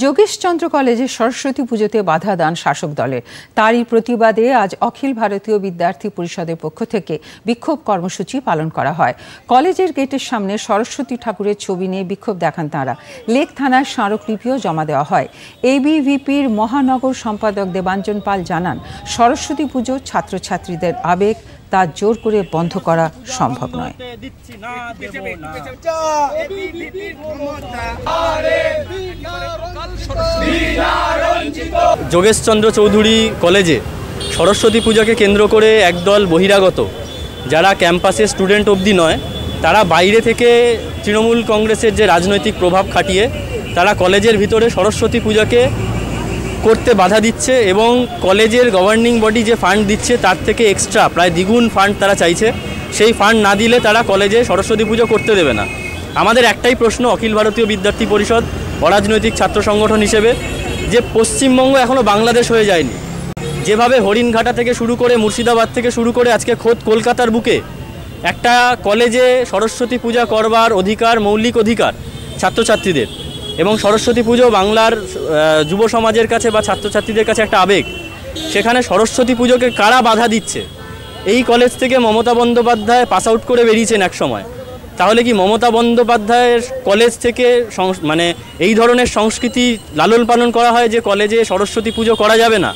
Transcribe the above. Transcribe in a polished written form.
যোগেশচন্দ্র কলেজে সরস্বতী পুজোতে বাধা দান শাসক দলের। তারই প্রতিবাদে আজ অখিল ভারতীয় বিদ্যার্থী পরিষদের পক্ষ থেকে বিক্ষোভ কর্মসূচি পালন করা হয়। কলেজের গেটের সামনে সরস্বতী ঠাকুরের ছবি নিয়ে বিক্ষোভ দেখান তাঁরা। লেক থানার স্মারকলিপিও জমা দেওয়া হয়। এবিভিপির মহানগর সম্পাদক দেবাঞ্জন পাল জানান, সরস্বতী পুজো ছাত্রছাত্রীদের আবেগ, তা জোর করে বন্ধ করা সম্ভব নয়। যোগেশচন্দ্র চৌধুরী কলেজে সরস্বতী পূজাকে কেন্দ্র করে একদল বহিরাগত, যারা ক্যাম্পাসে স্টুডেন্ট অবধি নয়, তারা বাইরে থেকে তৃণমূল কংগ্রেসের যে রাজনৈতিক প্রভাব খাটিয়ে তারা কলেজের ভিতরে সরস্বতী পূজাকে করতে বাধা দিচ্ছে এবং কলেজের গভর্নিং বডি যে ফান্ড দিচ্ছে তার থেকে এক্সট্রা প্রায় দ্বিগুণ ফান্ড তারা চাইছে। সেই ফান্ড না দিলে তারা কলেজে সরস্বতী পুজো করতে দেবে না। আমাদের একটাই প্রশ্ন অখিল ভারতীয় বিদ্যার্থী পরিষদ অরাজনৈতিক ছাত্র সংগঠন হিসেবে, যে পশ্চিমবঙ্গ এখনও বাংলাদেশ হয়ে যায়নি। যেভাবে হরিণঘাটা থেকে শুরু করে মুর্শিদাবাদ থেকে শুরু করে আজকে খোদ কলকাতার বুকে একটা কলেজে সরস্বতী পূজা করবার অধিকার, মৌলিক অধিকার ছাত্রছাত্রীদের, এবং সরস্বতী পুজো বাংলার যুব সমাজের কাছে বা ছাত্রছাত্রীদের কাছে একটা আবেগ। সেখানে সরস্বতী পুজোকে কারা বাধা দিচ্ছে? এই কলেজ থেকে মমতা বন্দ্যোপাধ্যায় পাস আউট করে বেরিয়েছেন এক সময়। তাহলে কি মমতা বন্দ্যোপাধ্যায়ের কলেজ থেকে মানে এই ধরনের সংস্কৃতি লালন পালন করা হয় যে কলেজে সরস্বতী পুজো করা যাবে না?